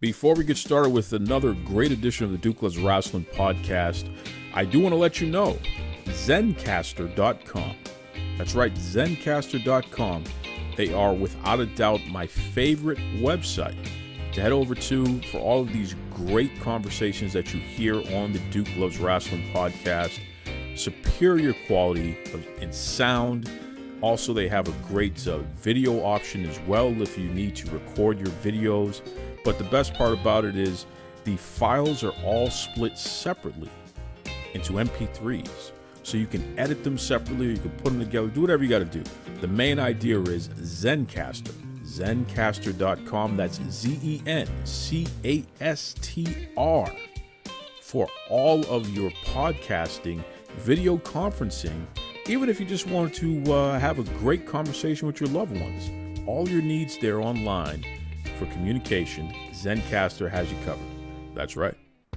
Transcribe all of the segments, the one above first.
Before we get started with another great edition of the Duke Loves Rasslin podcast, I do want to let you know, Zencastr.com. That's right, Zencastr.com. They are without a doubt my favorite website to head over to for all of these great conversations that you hear on the Duke Loves Rasslin podcast. Superior quality in sound. Also, they have a great video option as well if you need to record your videos. But the best part about it is the files are all split separately into MP3s. So you can edit them separately, you can put them together, do whatever you got to do. The main idea is Zencastr, Zencastr.com. That's Zencastr for all of your podcasting, video conferencing, even if you just want to have a great conversation with your loved ones. All your needs there online for communication, Zencastr has you covered. That's right.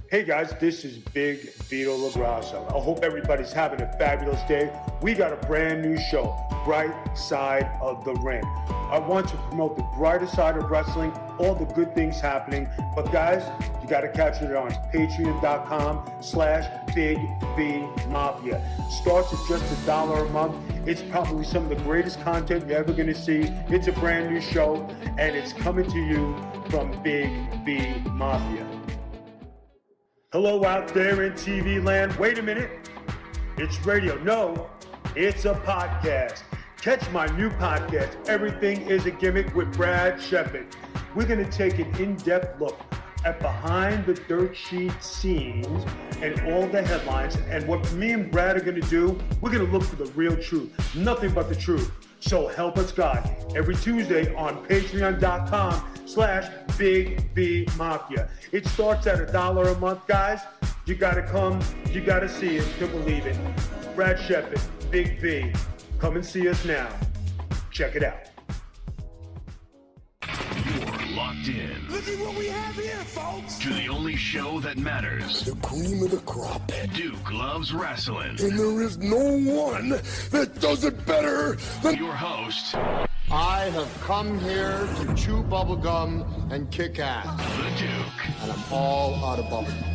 Hey guys, this is Big Vito LoGrasso. I hope everybody's having a fabulous day. We got a brand new show, Bright Side of the Ring. I want to promote the brighter side of wrestling, all the good things happening. But guys, you got to catch it on patreon.com/Big V Mafia. Starts at just $1 a month. It's probably some of the greatest content you're ever going to see. It's a brand new show, and it's coming to you from Big V Mafia. Hello out there in TV land. Wait a minute. It's radio. No, it's a podcast. Catch my new podcast, Everything is a Gimmick with Brad Shepard. We're going to take an in-depth look at behind the dirt sheet scenes and all the headlines. And what me and Brad are going to do, we're going to look for the real truth. Nothing but the truth. So help us God. Every Tuesday on patreon.com/Big V Mafia. It starts at $1 a month, guys. You got to come. You got to see it to believe it. Brad Shepard, Big V. Come and see us now. Check it out. You're locked in. Look at what we have here, folks. To the only show that matters. The cream of the crop. Duke Loves Rasslin. And there is no one that does it better than Your host, I have come here to chew bubblegum and kick ass. The Duke. And I'm all out of bubblegum.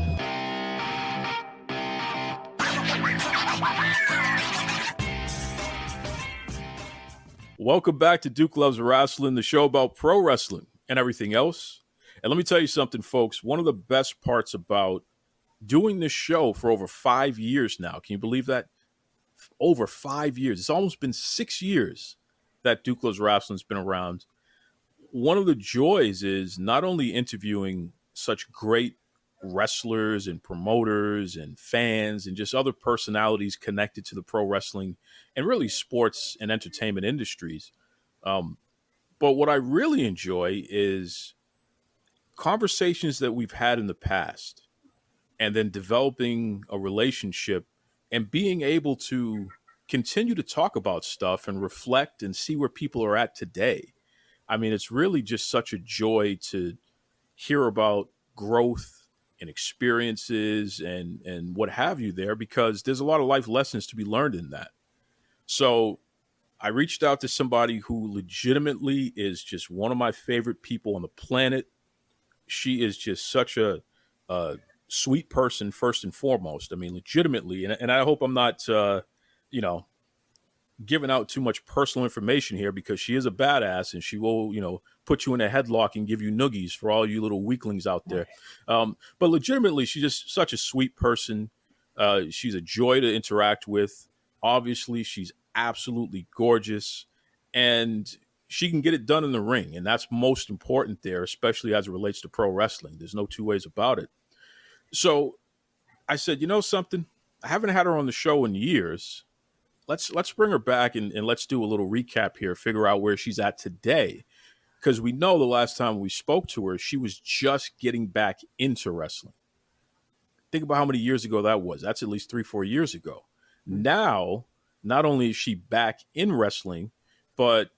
Welcome back to Duke Loves Rasslin, the show about pro wrestling and everything else. And let me tell you something, folks. One of the best parts about doing this show for over 5 years now, can you believe that? Over 5 years. It's almost been 6 years that Duke Loves Rasslin's been around. One of the joys is not only interviewing such great wrestlers and promoters and fans and just other personalities connected to the pro wrestling and really sports and entertainment industries. But what I really enjoy is conversations that we've had in the past and then developing a relationship and being able to continue to talk about stuff and reflect and see where people are at today. I mean, it's really just such a joy to hear about growth and experiences and what have you there, because there's a lot of life lessons to be learned in that. So I reached out to somebody who legitimately is just one of my favorite people on the planet. She is just such a sweet person, first and foremost. I mean, legitimately. And I hope I'm not, giving out too much personal information here, because she is a badass and she will, put you in a headlock and give you noogies for all you little weaklings out there. But legitimately, she's just such a sweet person. She's a joy to interact with. Obviously, she's absolutely gorgeous, and she can get it done in the ring. And that's most important there, especially as it relates to pro wrestling. There's no two ways about it. So I said, you know something? I haven't had her on the show in years. Let's bring her back and let's do a little recap here, figure out where she's at today. Because we know the last time we spoke to her, she was just getting back into wrestling. Think about how many years ago that was. That's at least 3-4 years ago. Now, not only is she back in wrestling, but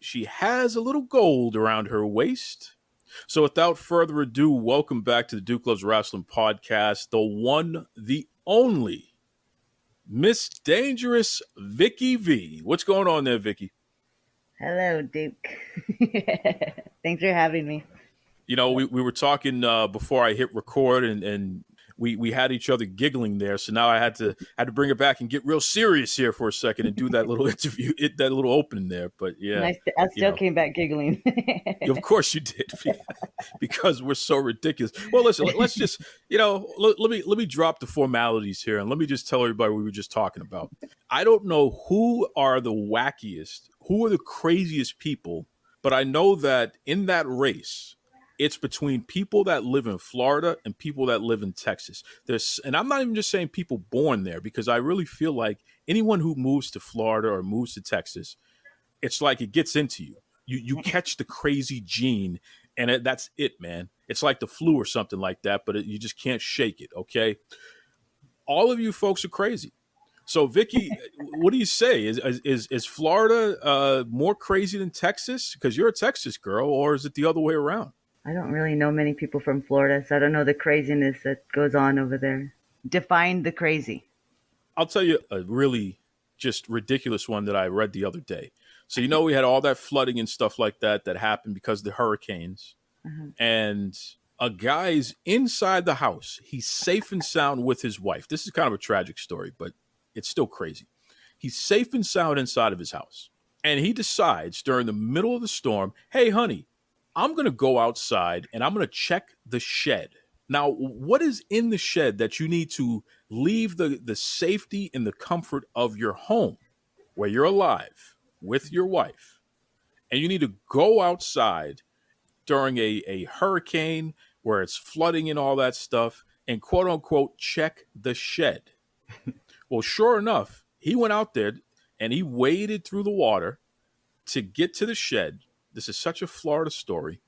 she has a little gold around her waist. So without further ado, welcome back to the Duke Loves Rasslin podcast, the one, the only Miss Dangerous Viki Vee. What's going on there, Vicky? Hello, Duke. Thanks for having me. We were talking before I hit record, and we had each other giggling there. So now I had to bring it back and get real serious here for a second and do that little interview, that little opening there. But yeah, and I still came back giggling. of course you did, because we're so ridiculous. Well, listen, let's just let me drop the formalities here, and let me just tell everybody what we were just talking about. I don't know who are the wackiest, who are the craziest people, but I know that in that race, it's between people that live in Florida and people that live in Texas. And I'm not even just saying people born there, because I really feel like anyone who moves to Florida or moves to Texas, it's like it gets into you. You catch the crazy gene, and that's it, man. It's like the flu or something like that, but you just can't shake it, okay? All of you folks are crazy. So, Vicky, what do you say? Is Florida more crazy than Texas? Because you're a Texas girl, or is it the other way around? I don't really know many people from Florida, so I don't know the craziness that goes on over there. Define the crazy. I'll tell you a really just ridiculous one that I read the other day. So, we had all that flooding and stuff like that happened because of the hurricanes. Mm-hmm. And a guy's inside the house. He's safe and sound with his wife. This is kind of a tragic story, but it's still crazy. He's safe and sound inside of his house. And he decides during the middle of the storm, hey, honey, I'm going to go outside and I'm going to check the shed. Now, what is in the shed that you need to leave the safety and the comfort of your home where you're alive with your wife? And you need to go outside during a hurricane where it's flooding and all that stuff and quote unquote, check the shed. Well, sure enough, he went out there and he waded through the water to get to the shed. This is such a Florida story.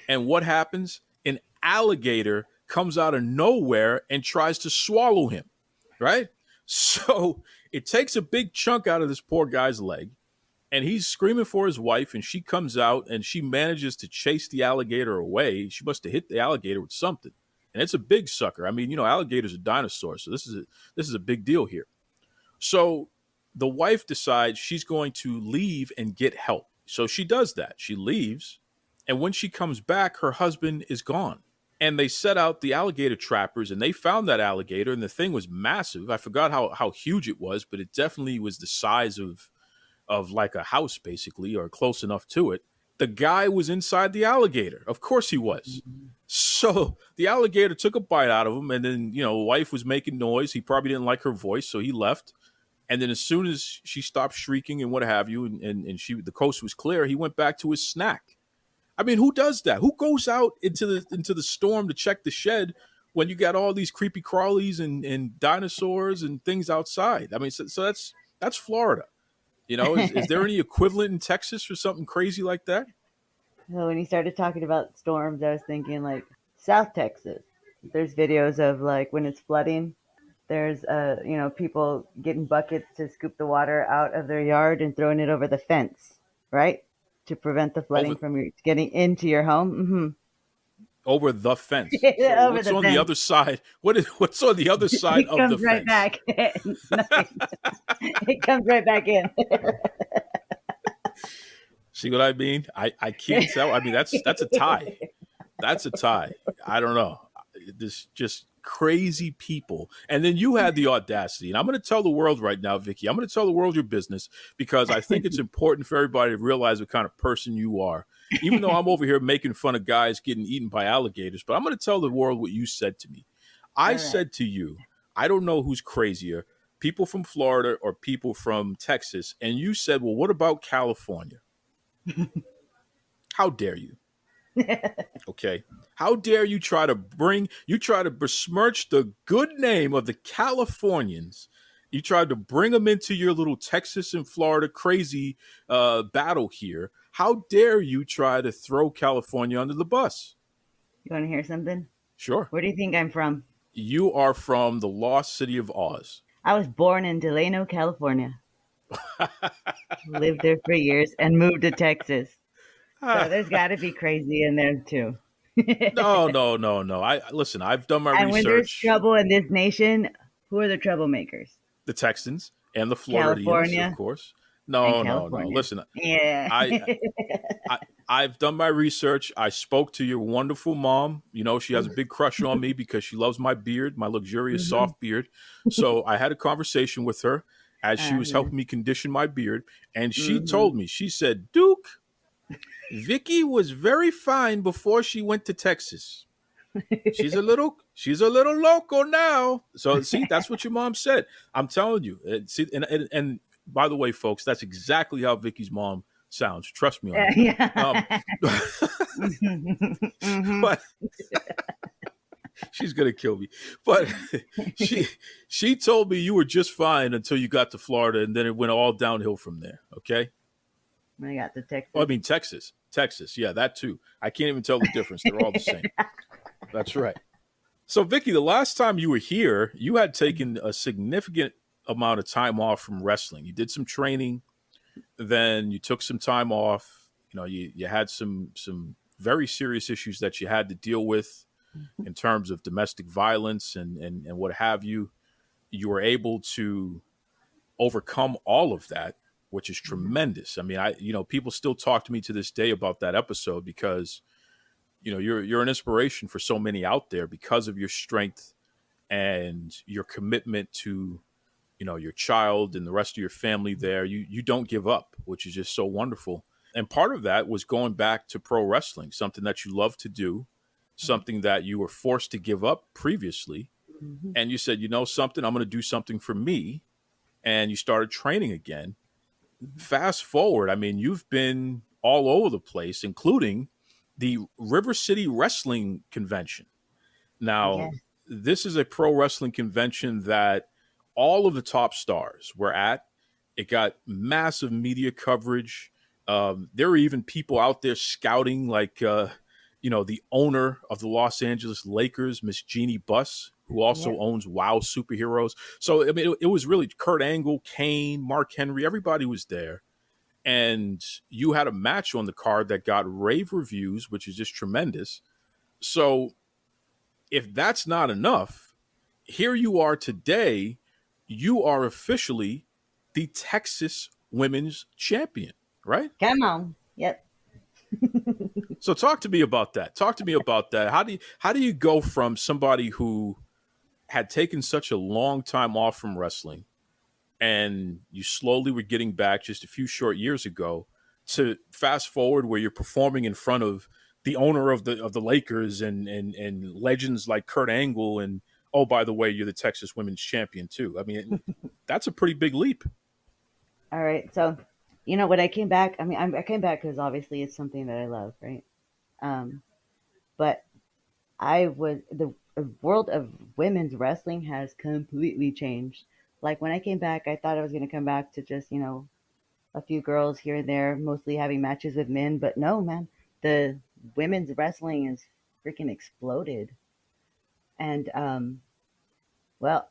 And what happens? An alligator comes out of nowhere and tries to swallow him, right? So it takes a big chunk out of this poor guy's leg, and he's screaming for his wife, and she comes out, and she manages to chase the alligator away. She must have hit the alligator with something, and it's a big sucker. I mean, alligators are dinosaurs, so this is a big deal here. So the wife decides she's going to leave and get help. So she does that. She leaves. And when she comes back, her husband is gone. And they set out the alligator trappers, and they found that alligator, and the thing was massive. I forgot how huge it was, but it definitely was the size of like a house, basically, or close enough to it. The guy was inside the alligator. Of course he was. Mm-hmm. So the alligator took a bite out of him, and then, wife was making noise. He probably didn't like her voice, so he left. And then as soon as she stopped shrieking and what have you, and the coast was clear, he went back to his snack. I mean, who does that? Who goes out into the storm to check the shed when you got all these creepy crawlies and dinosaurs and things outside? I mean, so that's Florida. Is there any equivalent in Texas for something crazy like that? Well, when you started talking about storms, I was thinking like South Texas. There's videos of like when it's flooding. There's, people getting buckets to scoop the water out of their yard and throwing it over the fence, right? To prevent the flooding from getting into your home. Mm-hmm. Over the fence. Over what's the on fence. The other side? What's on the other side of the right fence? Back. It comes right back in. See what I mean? I can't tell. I mean, that's a tie. That's a tie. I don't know. This just crazy people. And then you had the audacity. And I'm going to tell the world right now, Vicky, I'm going to tell the world your business, because I think it's important for everybody to realize what kind of person you are. Even though I'm over here making fun of guys getting eaten by alligators, but I'm going to tell the world what you said to me. I said to you, I don't know who's crazier, people from Florida or people from Texas. And you said, well, what about California? How dare you? Okay. How dare you try to besmirch the good name of the Californians. You tried to bring them into your little Texas and Florida crazy battle here. How dare you try to throw California under the bus? You want to hear something? Sure. Where do you think I'm from? You are from the lost city of Oz. I was born in Delano, California. Lived there for years and moved to Texas. So there's got to be crazy in there too. No. Listen, I've done my research. And when there's trouble in this nation, who are the troublemakers? The Texans and the Floridians, of course. No, no, no. California. Listen, Yeah. I, I I've done my research. I spoke to your wonderful mom. You know, she has a big crush on me because she loves my beard, my luxurious soft beard. So I had a conversation with her as she was Yeah. helping me condition my beard, and she told me, she said, Duke, Vicky was very fine before she went to Texas. She's a little loco now. So see, that's what your mom said. I'm telling you. See, and by the way, folks, that's exactly how Vicky's mom sounds. Trust me on that. Yeah. But she's gonna kill me. But she told me you were just fine until you got to Florida, and then it went all downhill from there. Okay. When I got to Texas. Well, I mean Texas. Yeah, that too. I can't even tell the difference. They're all the same. That's right. So, Vicky, the last time you were here, you had taken a significant amount of time off from wrestling. You did some training, then you took some time off. You know, you had some very serious issues that you had to deal with in terms of domestic violence and what have you. You were able to overcome all of that, which is tremendous. I mean, people still talk to me to this day about that episode because you're an inspiration for so many out there because of your strength and your commitment to, your child and the rest of your family there. You don't give up, which is just so wonderful. And part of that was going back to pro wrestling, something that you love to do, something that you were forced to give up previously. And you said, something, I'm going to do something for me. And you started training again. Fast forward, I mean, you've been all over the place, including the River City Wrestling Convention. Now, This is a pro wrestling convention that all of the top stars were at. It got massive media coverage. There were even people out there scouting, like, the owner of the Los Angeles Lakers, Miss Jeannie Buss, who also owns Wow Superheroes. So, I mean, it was really Kurt Angle, Kane, Mark Henry, everybody was there. And you had a match on the card that got rave reviews, which is just tremendous. So if that's not enough, here you are today. You are officially the Texas Women's Champion, right? Come on. Yep. So talk to me about that. How do you go from somebody who had taken such a long time off from wrestling and you slowly were getting back just a few short years ago to fast forward where you're performing in front of the owner of the Lakers and legends like Kurt Angle, and oh, by the way, you're the Texas Women's Champion too. I mean, that's a pretty big leap. All right. So, when I came back, I mean, I came back because obviously it's something that I love, right? But the world of women's wrestling has completely changed. Like when I came back, I thought I was going to come back to just, a few girls here and there, mostly having matches with men. But no, man, the women's wrestling is freaking exploded. And, well,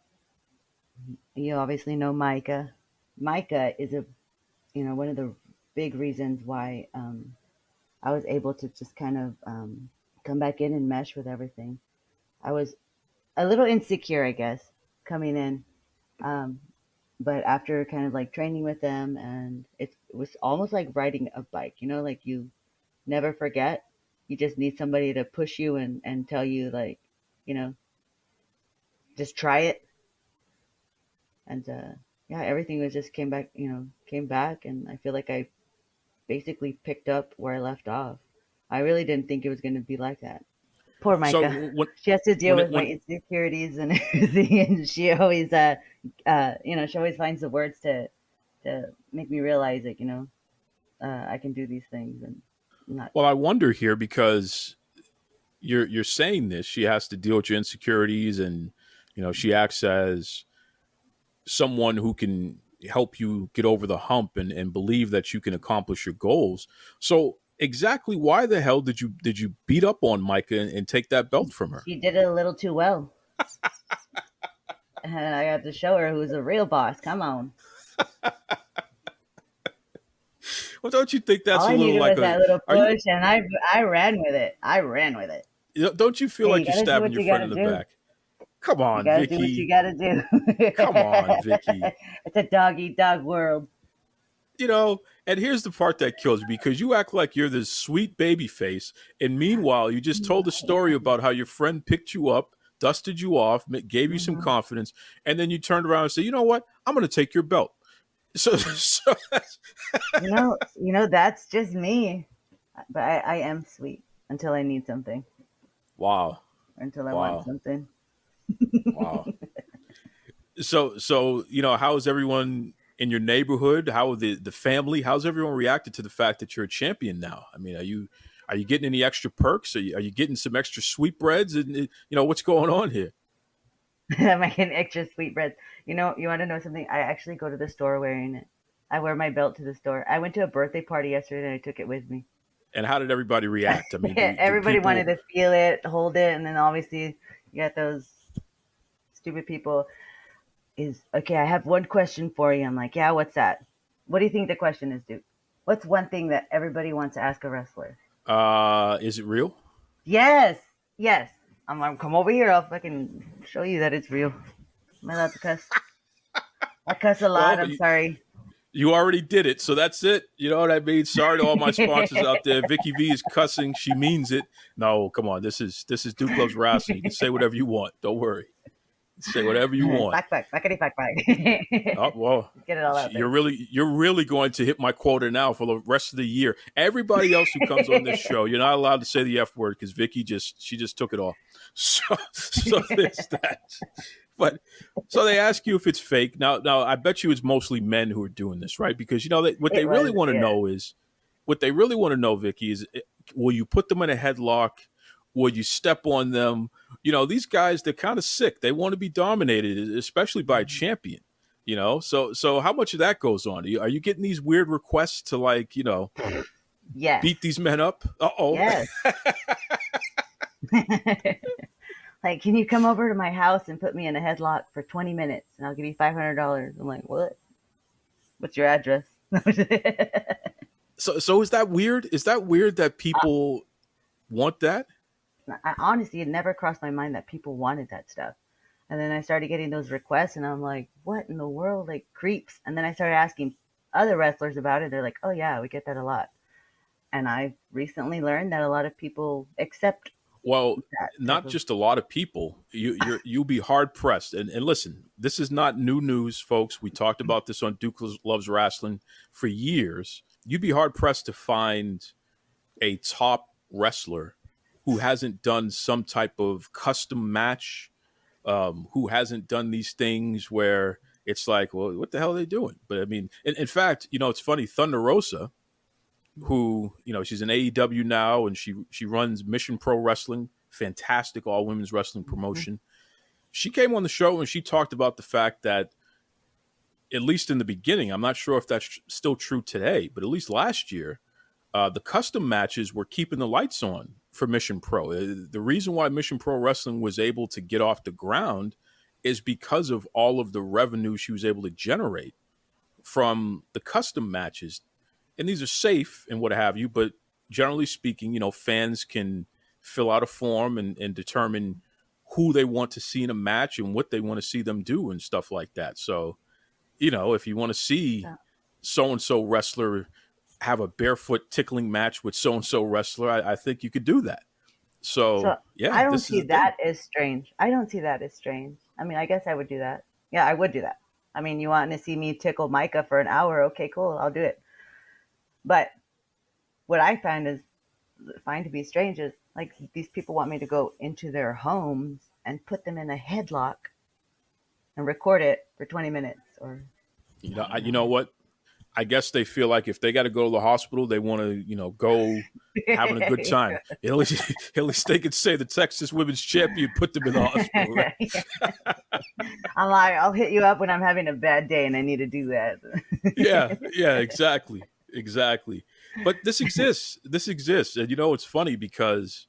you obviously know Micah. Micah is one of the big reasons why I was able to just kind of come back in and mesh with everything. I was a little insecure, I guess, coming in. But after kind of like training with them, and it was almost like riding a bike, like you never forget. You just need somebody to push you and tell you, like, just try it. And everything was just came back, and I feel like I basically picked up where I left off. I really didn't think it was going to be like that. Poor Micah. So she has to deal with my insecurities and everything, and she always, she always finds the words to make me realize that, I can do these things and not. Well, I wonder here because you're saying this. She has to deal with your insecurities, and she acts as someone who can help you get over the hump and believe that you can accomplish your goals. So exactly why the hell did you beat up on Micah and take that belt from her? She did it a little too well. And I had to show her who's a real boss. Come on. Well, don't you think that's all a little like that little push, and I ran with it. Don't you feel like you're stabbing your friend in the back? Come on, Vicky. Do what you gotta do. Come on, Vicky. It's a dog-eat-dog world. You know, and here's the part that kills me because you act like you're this sweet baby face, and meanwhile, you just told a story about how your friend picked you up, dusted you off, gave you some confidence, and then you turned around and said, "You know what? I'm going to take your belt." So That's just me. But I am sweet until I need something, wow, or until I want something. wow. So how is everyone in your neighborhood? How are the family? How's everyone reacted to the fact that you're a champion now? I mean, are you getting any extra perks? Are you getting some extra sweetbreads? And what's going on here? I'm making extra sweetbreads. You want to know something? I actually go to the store wearing it. I wear my belt to the store. I went to a birthday party yesterday and I took it with me. And how did everybody react? I mean, everybody wanted to feel it, hold it, and then obviously you got those stupid people. Okay, I have one question for you. I'm like, yeah, what's that? What do you think the question is, Duke? What's one thing that everybody wants to ask a wrestler? Is it real? Yes. I'm like, come over here. I'll fucking show you that it's real. Am I allowed to cuss? I cuss a lot. I'm sorry. You already did it, so that's it. You know what I mean? Sorry to all my sponsors out there. Viki Vee is cussing. She means it. No, come on. This is Duke Loves Rasslin. You can say whatever you want. Don't worry. Say whatever you want. Back. Oh, well, get it all out there. You're really going to hit my quota now for the rest of the year. Everybody else who comes on this show, you're not allowed to say the F word because Vicky just took it off. So there's that. But so they ask you if it's fake. Now I bet you it's mostly men who are doing this, right? Because what they really want to know, Vicky, is will you put them in a headlock? Will you step on them? These guys, they're kind of sick. They want to be dominated, especially by a champion. So how much of that goes on? Are you getting these weird requests to yes. beat these men up? Uh-oh. Yes. Like, can you come over to my house and put me in a headlock for 20 minutes and I'll give you $500? I'm like, what? What's your address? So is that weird? Is that weird that people want that? Honestly, it never crossed my mind that people wanted that stuff. And then I started getting those requests and I'm like, what in the world? Like, creeps. And then I started asking other wrestlers about it. They're like, oh yeah, we get that a lot. And I recently learned that a lot of people accept. Well, not just a lot of people. You'll be hard pressed. And listen, this is not new news, folks. We talked about this on Duke Loves Rasslin for years. You'd be hard pressed to find a top wrestler who hasn't done some type of custom match, who hasn't done these things where it's like, well, what the hell are they doing? But I mean, in fact, it's funny. Thunder Rosa, who, she's in AEW now and she runs Mission Pro Wrestling, fantastic all women's wrestling promotion. Mm-hmm. She came on the show and she talked about the fact that, at least in the beginning, I'm not sure if that's still true today, but at least last year, the custom matches were keeping the lights on for Mission Pro. The reason why Mission Pro Wrestling was able to get off the ground is because of all of the revenue she was able to generate from the custom matches. And these are safe and what have you, but generally speaking, fans can fill out a form and determine who they want to see in a match and what they want to see them do and stuff like that. So, if you want to see so-and-so wrestler have a barefoot tickling match with so-and-so wrestler, I think you could do that. So yeah. I don't see that as strange. I don't see that as strange. I mean, I guess I would do that. Yeah, I would do that. I mean, you want to see me tickle Micah for an hour? Okay, cool. I'll do it. But what I find to be strange is, like, these people want me to go into their homes and put them in a headlock and record it for 20 minutes. Or you know what? I guess they feel like if they got to go to the hospital, they want to, go having a good time. Yeah. At least they could say the Texas Women's Champion put them in the hospital. Right? I'm like, I'll hit you up when I'm having a bad day and I need to do that. Yeah, exactly. But this exists. And, it's funny because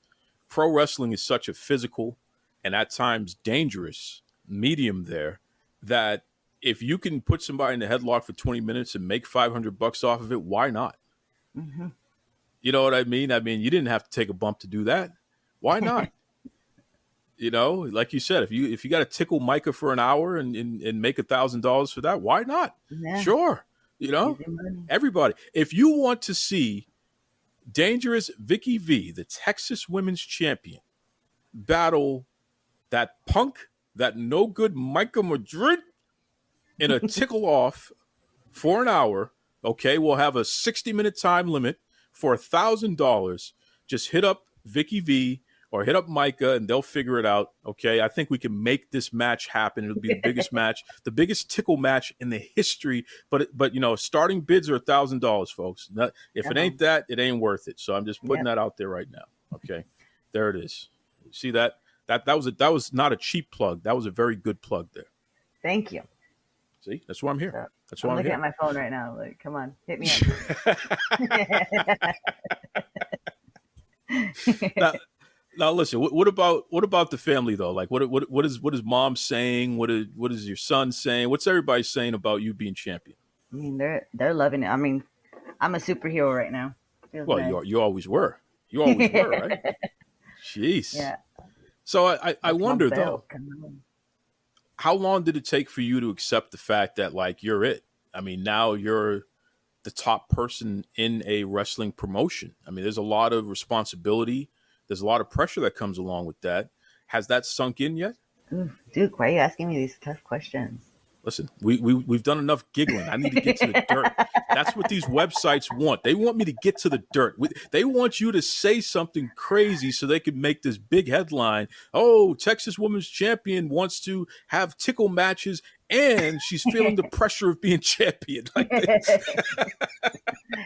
pro wrestling is such a physical and at times dangerous medium there that if you can put somebody in the headlock for 20 minutes and make $500 off of it, why not? Mm-hmm. You know what I mean? I mean, you didn't have to take a bump to do that. Why not? Like you said, if you got to tickle Micah for an hour and make $1,000 for that, why not? Yeah. Sure. You know, Easy money. everybody. If you want to see dangerous Viki Vee, the Texas Women's Champion, battle that punk, that no good Micah Madrid in a tickle off for an hour, okay, we'll have a 60-minute time limit for $1,000. Just hit up Viki Vee or hit up Micah and they'll figure it out. Okay. I think we can make this match happen. It'll be the biggest match, the biggest tickle match in the history. But you know, starting bids are $1,000, folks. If it ain't that, it ain't worth it. So I'm just putting that out there right now. Okay. There it is. See that? That was not a cheap plug. That was a very good plug there. Thank you. See, that's why I'm here. So, that's why I'm looking here. at my phone right now. Like, come on, hit me up. Now listen. What about the family though? Like, what is mom saying? What is your son saying? What's everybody saying about you being champion? I mean, they're loving it. I mean, I'm a superhero right now. Feels Well, nice. you always were. You always were, right? Jeez. Yeah. So I wonder though, Come on. how long did it take for you to accept the fact that like you're it? I mean, now you're the top person in a wrestling promotion. I mean, there's a lot of responsibility. There's a lot of pressure that comes along with that. Has that sunk in yet? Ooh, Duke, why are you asking me these tough questions? Listen, we've done enough giggling. I need to get to the dirt. That's what these websites want. They want me to get to the dirt. They want you to say something crazy so they can make this big headline. Oh, Texas Women's Champion wants to have tickle matches and she's feeling the pressure of being champion. Like this.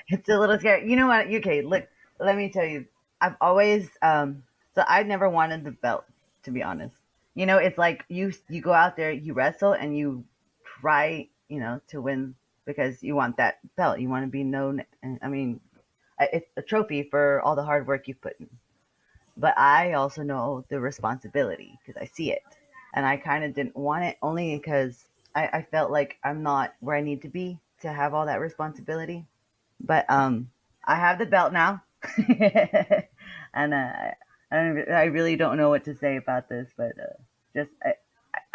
It's a little scary. You know what? Okay, look, let me tell you. I've always, so I never wanted the belt, to be honest. You know, it's like you go out there, you wrestle, and you try, you know, to win because you want that belt. You want to be known. And I mean, it's a trophy for all the hard work you've put in. But I also know the responsibility because I see it. And I kind of didn't want it only because I felt like I'm not where I need to be to have all that responsibility. But I have the belt now. And I really don't know what to say about this, but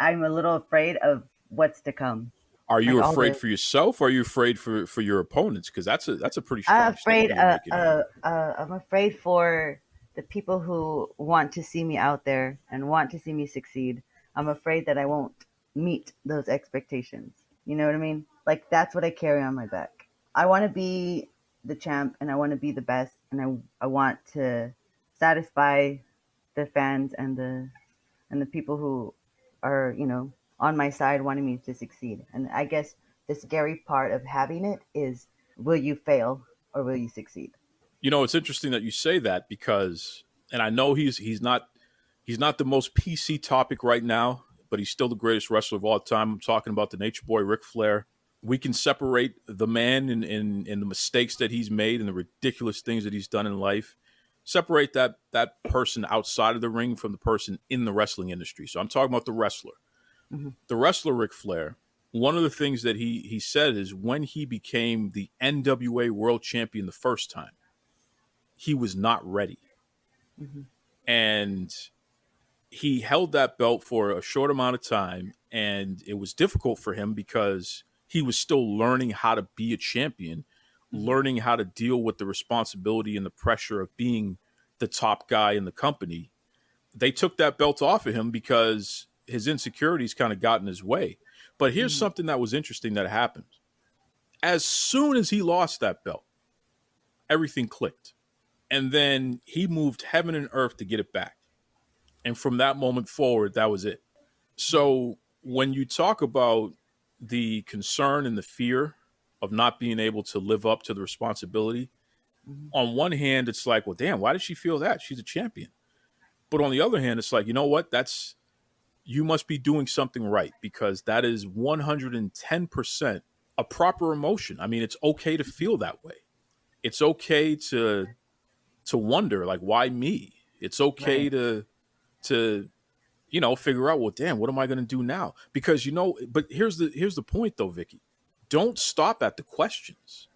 I'm a little afraid of what's to come. Are you afraid for yourself, or are you afraid for your opponents? Because that's a pretty strong statement you're making. I'm afraid for the people who want to see me out there and want to see me succeed. I'm afraid that I won't meet those expectations. You know what I mean? Like, that's what I carry on my back. I want to be the champ, and I want to be the best, and I want to satisfy the fans and the people who are, you know, on my side wanting me to succeed. And I guess the scary part of having it is, will you fail or will you succeed? You know, it's interesting that you say that because, and I know he's not the most PC topic right now, but he's still the greatest wrestler of all time. I'm talking about the Nature Boy, Ric Flair. We can separate the man in the mistakes that he's made and the ridiculous things that he's done in life. Separate that person outside of the ring from the person in the wrestling industry. So I'm talking about the wrestler. Mm-hmm. The wrestler, Ric Flair, one of the things that he said is when he became the NWA World Champion the first time, he was not ready. Mm-hmm. And he held that belt for a short amount of time, and it was difficult for him because he was still learning how to be a champion, learning how to deal with the responsibility and the pressure of being the top guy in the company. They took that belt off of him because his insecurities kind of got in his way. But here's something that was interesting that happened. As soon as he lost that belt, everything clicked. And then he moved heaven and earth to get it back. And from that moment forward, that was it. So when you talk about the concern and the fear of not being able to live up to the responsibility, on one hand, it's like, well, damn, why does she feel that? She's a champion. But on the other hand, it's like, you know what? You must be doing something right because that is 110% a proper emotion. I mean, it's okay to feel that way. It's okay to wonder, like, why me? It's okay to you know, figure out, well, damn, what am I going to do now? Because, you know, but here's the point though, Vicky. Don't stop at the questions.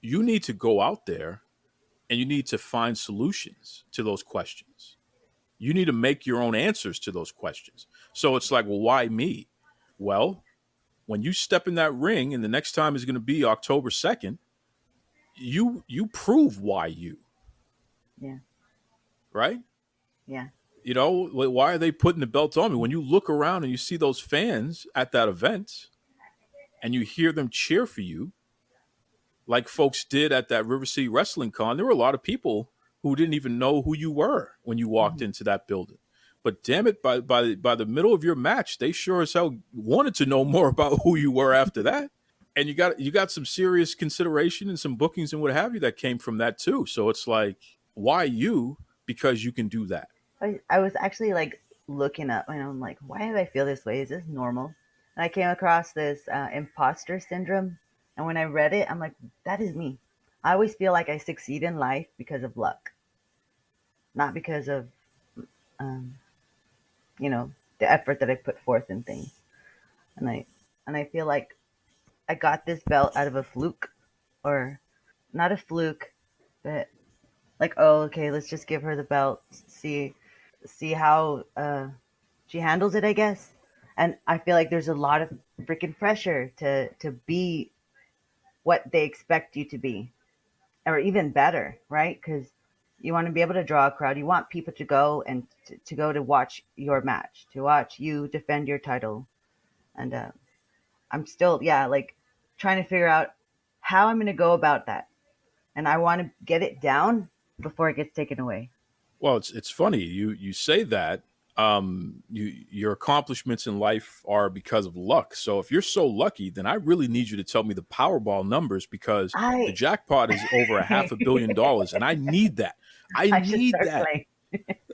You need to go out there and you need to find solutions to those questions. You need to make your own answers to those questions. So it's like, well, why me? Well, when you step in that ring, and the next time is going to be October 2nd, you prove why you. Yeah. Right? Yeah. You know, why are they putting the belt on me? When you look around and you see those fans at that event and you hear them cheer for you, like folks did at that River City Wrestling Con, there were a lot of people who didn't even know who you were when you walked into that building. But damn it, by the middle of your match, they sure as hell wanted to know more about who you were after that. And you got some serious consideration and some bookings and what have you that came from that too. So it's like, why you? Because you can do that. I was actually like looking up and I'm like, why do I feel this way? Is this normal? And I came across this imposter syndrome. And when I read it, I'm like, that is me. I always feel like I succeed in life because of luck, not because of, the effort that I put forth in things. And I feel like I got this belt out of a fluke, or not a fluke, but like, oh, okay, let's just give her the belt, see how she handles it, I guess. And I feel like there's a lot of freaking pressure to be what they expect you to be, or even better, right? Because you want to be able to draw a crowd. You want people to go and to go to watch your match, to watch you defend your title. And I'm still, like trying to figure out how I'm going to go about that. And I want to get it down before it gets taken away. Well, it's funny you say that. Your accomplishments in life are because of luck. So if you're so lucky, then I really need you to tell me the Powerball numbers, because the jackpot is over $500 million, and I need that. I need that.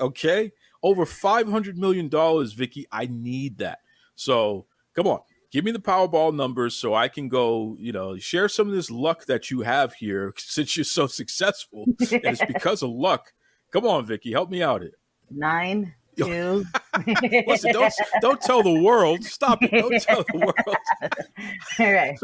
Okay, over $500 million, Vicky. I need that. So come on, give me the Powerball numbers so I can go. Share some of this luck that you have here, since you're so successful, and it's because of luck. Come on, Vicky, help me out here. 9, 2. Listen, don't tell the world. Stop it. Don't tell the world. All right.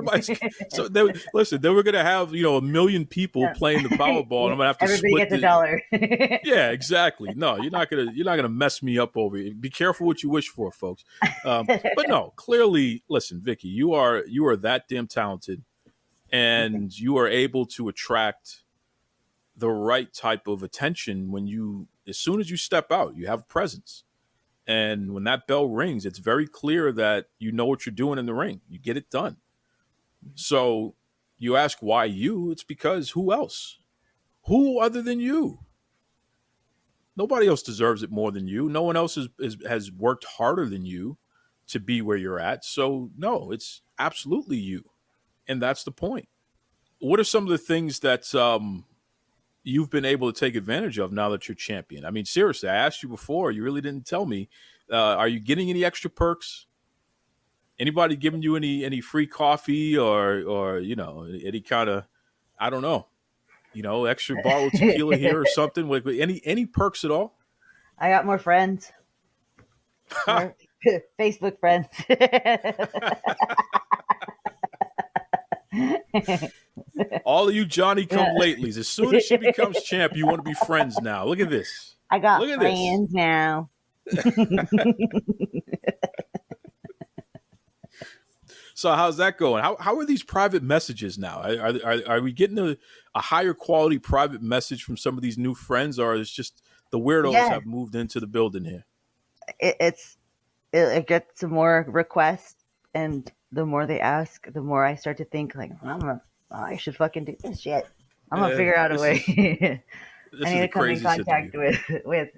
Then we're gonna have a million people playing the Powerball, and I'm gonna have to everybody split gets $1. Yeah, exactly. No, you're not gonna mess me up over it. Be careful what you wish for, folks. But no, clearly, listen, Vicky, you are that damn talented, and you are able to attract the right type of attention as soon as you step out. You have a presence. And when that bell rings, it's very clear that you know what you're doing in the ring. You get it done. So you ask why you? It's because who else? Who other than you? Nobody else deserves it more than you. No one else has worked harder than you to be where you're at. So no, it's absolutely you. And that's the point. What are some of the things that you've been able to take advantage of now that you're champion? I mean, seriously, I asked you before. You really didn't tell me. Are you getting any extra perks? Anybody giving you any free coffee or any kind of, I don't know, extra bottle of tequila here or something? With any perks at all? I got more friends. More Facebook friends. All of you Johnny come latelys, as soon as she becomes champ, you want to be friends now. Look at this. I got friends now. So how's that going? How are these private messages now? Are we getting a higher quality private message from some of these new friends, or is just the weirdos have moved into the building here? It gets some more requests, and the more they ask, the more I start to think like, I should fucking do this shit. I'm gonna figure out a way. I need to come in contact with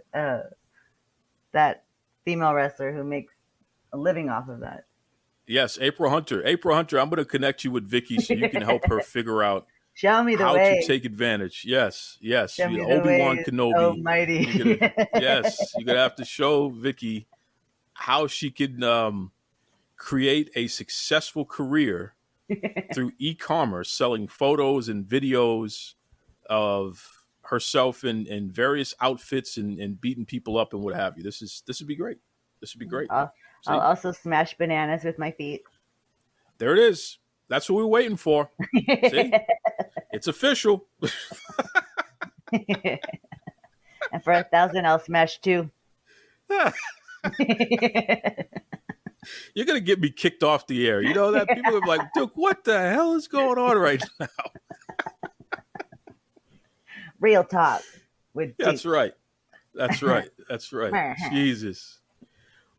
that female wrestler who makes a living off of that. Yes, April Hunter. I'm going to connect you with Vicky so you can help her figure out Show me the how way. to take advantage. Yes. Show me the Obi-Wan way, Kenobi. Almighty. You're gonna have to show Vicky how she can create a successful career through e-commerce, selling photos and videos of herself in various outfits and beating people up and what have you. This would be great. This would be great. I'll also smash bananas with my feet. There it is. That's what we're waiting for. See? It's official. And for 1,000, I'll smash 2. You're gonna get me kicked off the air. You know that people are like, Duke, what the hell is going on right now? Real talk with That's Duke. right. That's right. That's right. Jesus.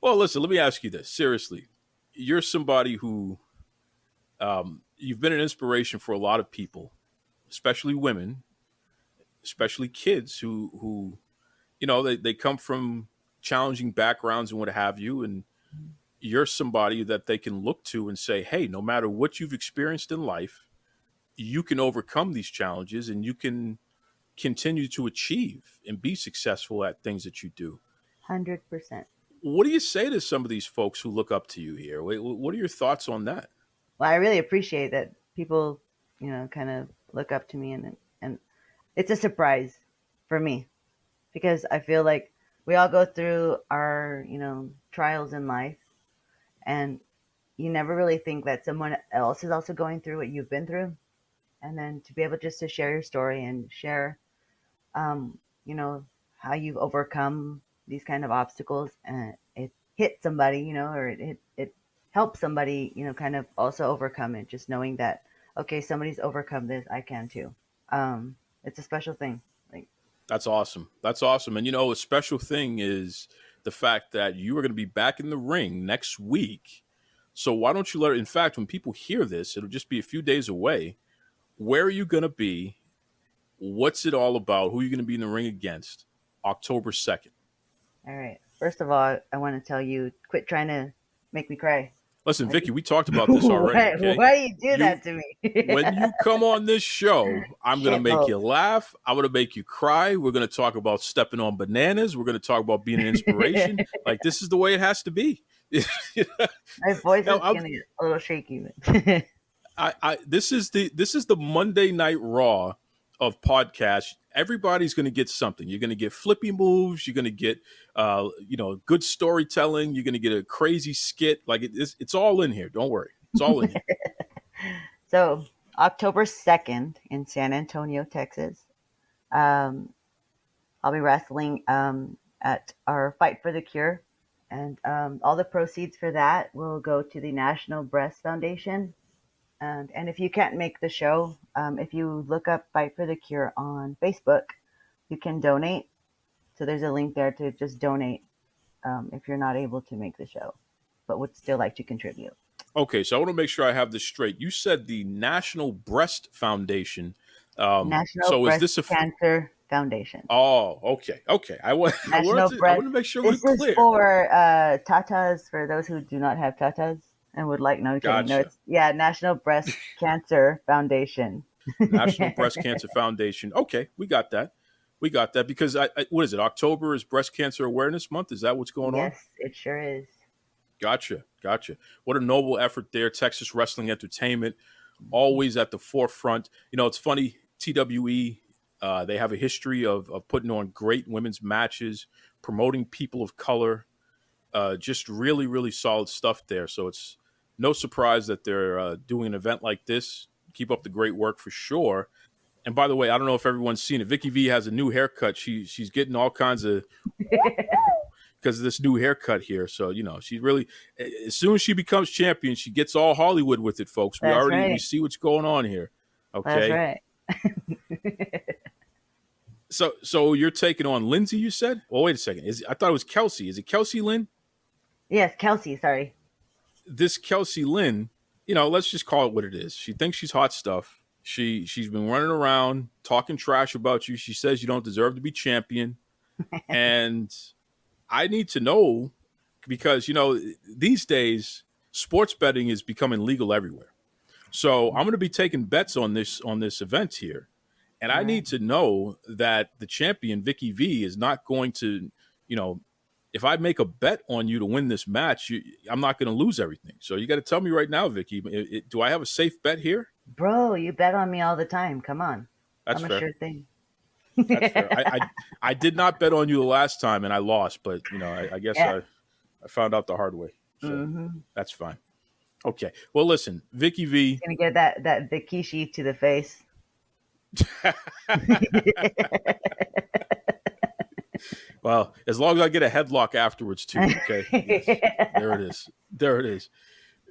Well, listen, let me ask you this. Seriously. You're somebody who you've been an inspiration for a lot of people, especially women, especially kids who they come from challenging backgrounds and what have you. And you're somebody that they can look to and say, hey, no matter what you've experienced in life, you can overcome these challenges and you can continue to achieve and be successful at things that you do. 100%. What do you say to some of these folks who look up to you here? What are your thoughts on that? Well, I really appreciate that people, kind of look up to me, and it's a surprise for me because I feel like we all go through our, trials in life, and you never really think that someone else is also going through what you've been through. And then to be able just to share your story and share, how you've overcome these kind of obstacles, and it hit somebody, or it helps somebody, kind of also overcome it. Just knowing that, okay, somebody's overcome this, I can too. It's a special thing. That's awesome. That's awesome. And a special thing is the fact that you are going to be back in the ring next week. So why don't you in fact, when people hear this, it'll just be a few days away. Where are you going to be? What's it all about? Who are you going to be in the ring against? October 2nd. All right. First of all, I want to tell you, quit trying to make me cry. Listen, Vicky, we talked about this already. Okay? Why you do that to me? When you come on this show, I'm going to make you laugh. I'm going to make you cry. We're going to talk about stepping on bananas. We're going to talk about being an inspiration. Like, this is the way it has to be. My voice is going to get a little shaky. This is the Monday Night Raw of podcasts. Everybody's going to get something. You're going to get flippy moves. You're going to get, good storytelling. You're going to get a crazy skit. Like it's all in here. Don't worry. It's all in here. So October 2nd in San Antonio, Texas, I'll be wrestling at our Fight for the Cure. And all the proceeds for that will go to the National Breast Foundation. And if you can't make the show, if you look up Fight for the Cure on Facebook, you can donate. So there's a link there to just donate if you're not able to make the show, but would still like to contribute. Okay, so I want to make sure I have this straight. You said the National Breast Foundation. National Breast Cancer Foundation. Oh, okay. I want to make sure we're clear. This is for tatas, for those who do not have tatas. And would like Gotcha. National Breast Cancer Foundation. National Breast Cancer Foundation. Okay, we got that. Because what is it? October is Breast Cancer Awareness Month. Is that what's going on? Yes, it sure is. Gotcha. What a noble effort there. Texas Wrestling Entertainment, always at the forefront. It's funny. TWE, they have a history of putting on great women's matches, promoting people of color. Just really, really solid stuff there. So it's no surprise that they're doing an event like this. Keep up the great work for sure. And by the way, I don't know if everyone's seen it. Viki Vee has a new haircut. She's getting all kinds of because of this new haircut here. So, she really, as soon as she becomes champion, she gets all Hollywood with it, folks. We see what's going on here. Okay. That's right. So you're taking on Lindsay, you said? Well, wait a second. I thought it was Kelsey. Is it Kelsey Lynn? Yes, Kelsey, sorry. This Kelsey Lynn, let's just call it what it is. She thinks she's hot stuff. She's been running around talking trash about you. She says you don't deserve to be champion. And I need to know because, these days sports betting is becoming legal everywhere. So I'm going to be taking bets on this event here. And I need to know that the champion, Viki Vee, is not going to, if I make a bet on you to win this match, I'm not going to lose everything. So you got to tell me right now, Vicky, do I have a safe bet here? Bro, you bet on me all the time. Come on. That's I'm fair. a sure thing. That's fair. I did not bet on you the last time and I lost, but I guess I found out the hard way. So that's fine. Okay. Well, listen, Viki Vee. Gonna get that Vikishi to the face. Well, as long as I get a headlock afterwards too. Okay, yes. There it is. There it is.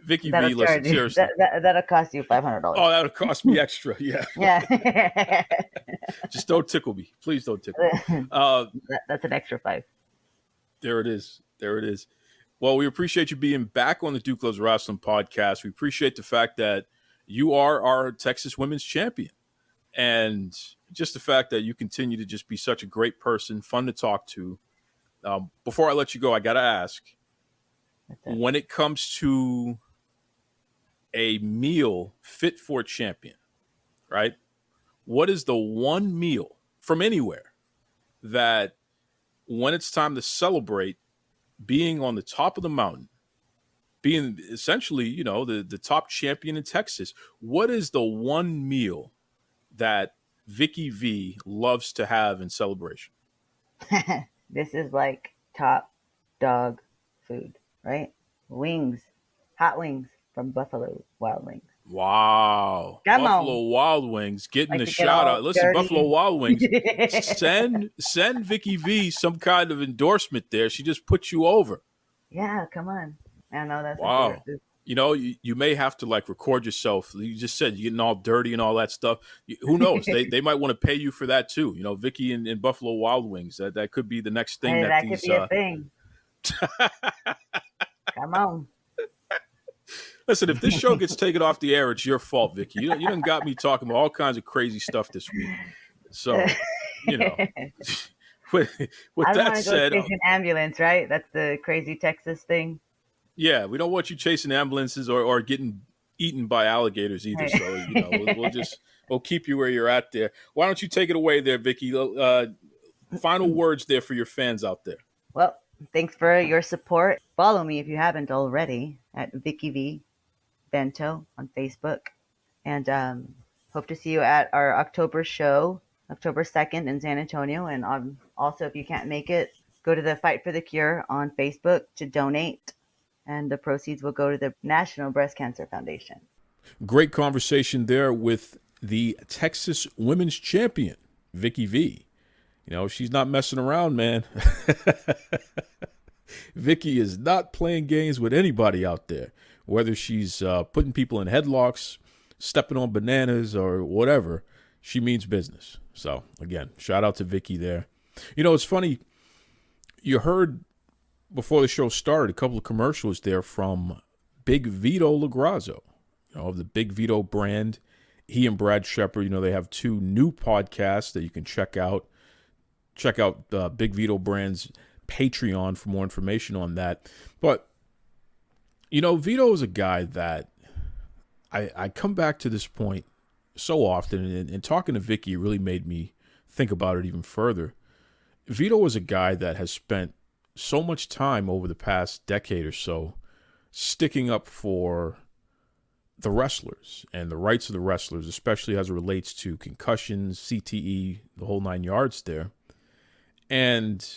Viki That'll Vee, listen, charge you. seriously. That'll cost you $500. Oh, that'll cost me extra. Yeah. Yeah. Just don't tickle me. Please don't tickle me. That's an extra $5. There it is. There it is. Well, we appreciate you being back on the Duke Loves Rasslin podcast. We appreciate the fact that you are our Texas women's champion. And just the fact that you continue to just be such a great person, fun to talk to. Before I let you go, I got to ask, when it comes to a meal fit for a champion, right? What is the one meal from anywhere that when it's time to celebrate being on the top of the mountain, being essentially, you know, the top champion in Texas, what is the one meal that Viki Vee loves to have in celebration? This is like top dog food, right? Wings, hot wings from Buffalo Wild Wings. Wow. Come Buffalo on. Wild Wings getting Like the to get shout all out. Listen, dirty. Buffalo Wild Wings, send Viki Vee some kind of endorsement there. She just put you over. Yeah, come on. I know that's Wow. You know, you may have to like record yourself. You just said you're getting all dirty and all that stuff. Who knows? They might want to pay you for that too. You know, Vicky and Buffalo Wild Wings. That could be the next thing Hey, that that these. could be a thing. Come on. Listen, if this show gets taken off the air, it's your fault, Vicky. You done got me talking about all kinds of crazy stuff this week. So, you know, with I that want to go said, chase an ambulance, right? That's the crazy Texas thing. yeah, we don't want you chasing ambulances or getting eaten by alligators either. So, you know, we'll keep you where you're at there. Why don't you take it away there, Vicky? Final words there for your fans out there. Well, thanks for your support. Follow me if you haven't already at Viki Vee Bento on Facebook. And hope to see you at our October show, October 2nd in San Antonio. And also, if you can't make it, go to the Fight for the Cure on Facebook to donate. And the proceeds will go to the National Breast Cancer Foundation. Great conversation there with the Texas Women's Champion, Viki Vee. You know, she's not messing around, man. Vicky is not playing games with anybody out there, whether she's putting people in headlocks, stepping on bananas, or whatever. She means business. So, again, shout out to Vicky there. You know, it's funny. You heard before the show started a couple of commercials there from Big Vito LoGrasso, you know, of the Big Vito brand. He and Brad Shepard, you know, they have two new podcasts that you can check out. Check out Big Vito brand's Patreon for more information on that. But, you know, Vito is a guy that I come back to this point so often, and talking to Vicky really made me think about it even further. Vito is a guy that has spent so much time over the past decade or so sticking up for the wrestlers and the rights of the wrestlers, especially as it relates to concussions, CTE, the whole 9 yards there. And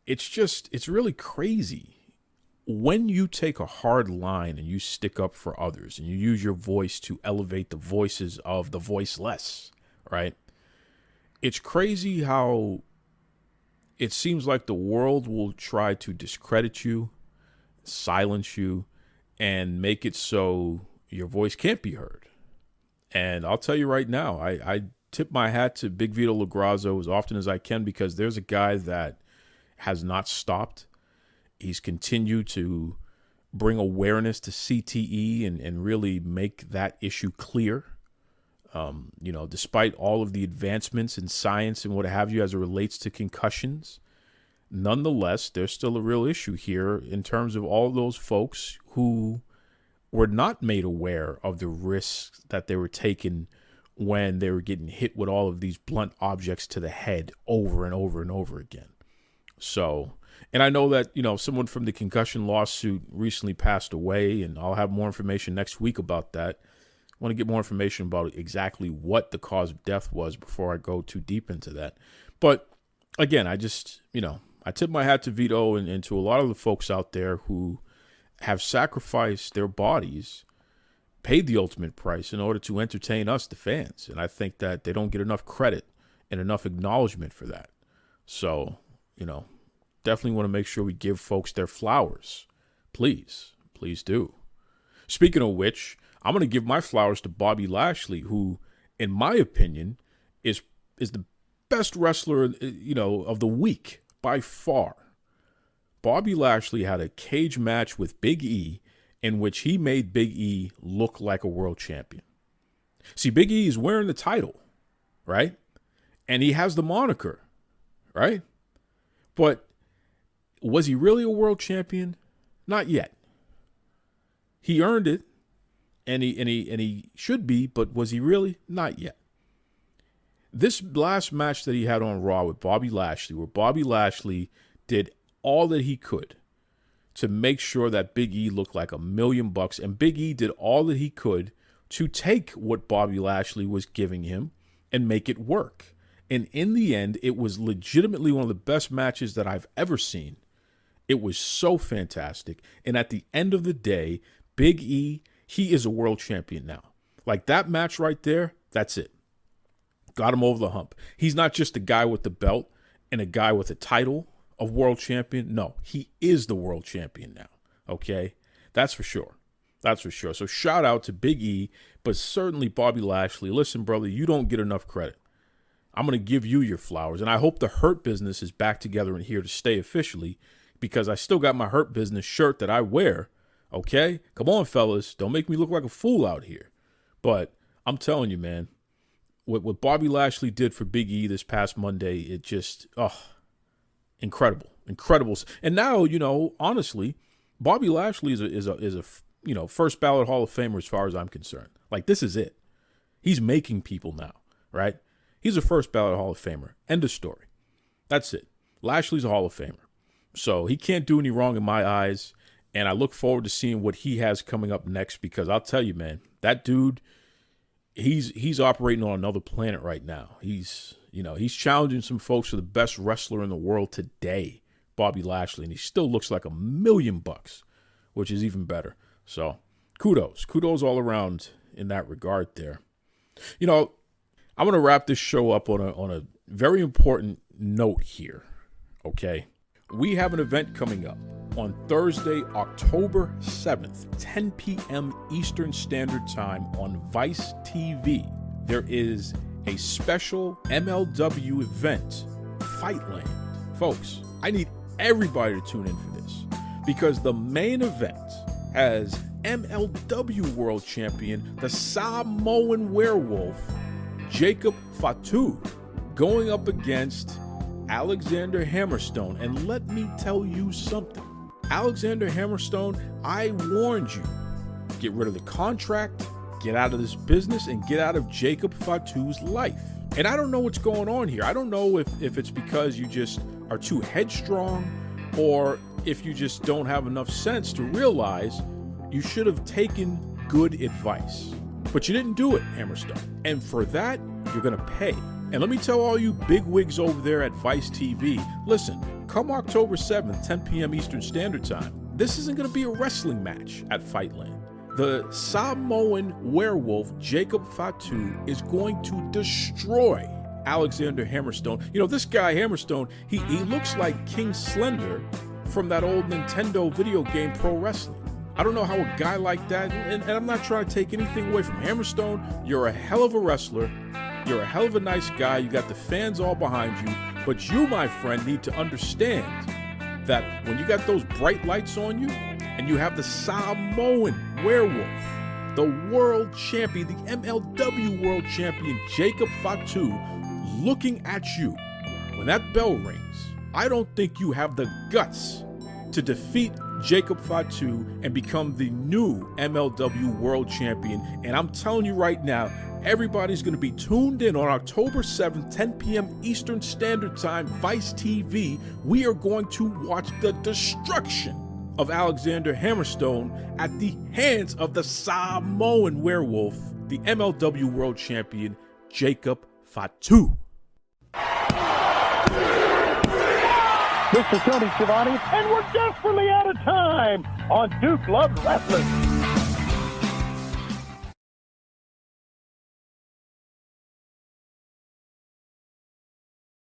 it's really crazy when you take a hard line and you stick up for others and you use your voice to elevate the voices of the voiceless, right? It's crazy how it seems like the world will try to discredit you, silence you, and make it so your voice can't be heard. And I'll tell you right now, I tip my hat to Big Vito LoGrasso as often as I can, because there's a guy that has not stopped. He's continued to bring awareness to CTE and really make that issue clear. You know, despite all of the advancements in science and what have you as it relates to concussions, nonetheless, there's still a real issue here in terms of all those folks who were not made aware of the risks that they were taking when they were getting hit with all of these blunt objects to the head over and over and over again. So, and I know that, you know, someone from the concussion lawsuit recently passed away, and I'll have more information next week about that. I want to get more information about exactly what the cause of death was before I go too deep into that. But again, I just, you know, I tip my hat to Vito and to a lot of the folks out there who have sacrificed their bodies, paid the ultimate price in order to entertain us, the fans. And I think that they don't get enough credit and enough acknowledgement for that. So, definitely want to make sure we give folks their flowers. Please do. Speaking of which, I'm going to give my flowers to Bobby Lashley, who, in my opinion, is the best wrestler, of the week by far. Bobby Lashley had a cage match with Big E in which he made Big E look like a world champion. See, Big E is wearing the title, right? And he has the moniker, right? But was he really a world champion? Not yet. He earned it, and he should be, but was he really? Not yet. This last match that he had on Raw with Bobby Lashley, where Bobby Lashley did all that he could to make sure that Big E looked like $1 million, and Big E did all that he could to take what Bobby Lashley was giving him and make it work. And in the end, it was legitimately one of the best matches that I've ever seen. It was so fantastic. And at the end of the day, Big E, he is a world champion now. Like that match right there, that's it. Got him over the hump. He's not just a guy with the belt and a guy with a title of world champion. No, he is the world champion now. Okay? That's for sure. That's for sure. So shout out to Big E, but certainly Bobby Lashley. Listen, brother, you don't get enough credit. I'm going to give you your flowers. And I hope the Hurt Business is back together and here to stay officially, because I still got my Hurt Business shirt that I wear. Okay? Come on, fellas. Don't make me look like a fool out here. But I'm telling you, man, what Bobby Lashley did for Big E this past Monday, it just, incredible. Incredible. And now, honestly, Bobby Lashley is a first ballot Hall of Famer as far as I'm concerned. Like, this is it. He's making people now, right? He's a first ballot Hall of Famer. End of story. That's it. Lashley's a Hall of Famer. So he can't do any wrong in my eyes. And I look forward to seeing what he has coming up next, because I'll tell you, man, that dude, he's operating on another planet right now. He's challenging some folks for the best wrestler in the world today, Bobby Lashley, and he still looks like $1 million, which is even better. So kudos all around in that regard there. I'm going to wrap this show up on a very important note here, okay? We have an event coming up on Thursday, October 7th, 10 p.m. Eastern Standard Time on Vice TV. There is a special MLW event, Fightland. Folks, I need everybody to tune in for this, because the main event has MLW World Champion, the Samoan Werewolf, Jacob Fatu, going up against Alexander Hammerstone. And let me tell you something. Alexander Hammerstone, I warned you. Get rid of the contract, get out of this business, and get out of Jacob Fatu's life. And I don't know what's going on here. I don't know if it's because you just are too headstrong, or if you just don't have enough sense to realize you should have taken good advice. But you didn't do it, Hammerstone. And for that, you're going to pay. And let me tell all you bigwigs over there at Vice TV, listen, come October 7th, 10 p.m. Eastern Standard Time, this isn't going to be a wrestling match at Fightland. The Samoan Werewolf, Jacob Fatu, is going to destroy Alexander Hammerstone. This guy, Hammerstone, he looks like King Slender from that old Nintendo video game Pro Wrestling. I don't know how a guy like that, and I'm not trying to take anything away from Hammerstone. You're a hell of a wrestler. You're a hell of a nice guy. You got the fans all behind you. But you, my friend, need to understand that when you got those bright lights on you and you have the Samoan Werewolf, the world champion, the MLW world champion, Jacob Fatu, looking at you, when that bell rings, I don't think you have the guts to defeat Jacob Fatu and become the new MLW world champion. And I'm telling you right now, everybody's going to be tuned in on October 7th, 10 p.m. Eastern Standard Time, Vice TV. We are going to watch the destruction of Alexander Hammerstone at the hands of the Samoan Werewolf, the MLW world champion, Jacob Fatu. This is Tony Schiavone, and we're desperately out of time on Duke Loves Rasslin.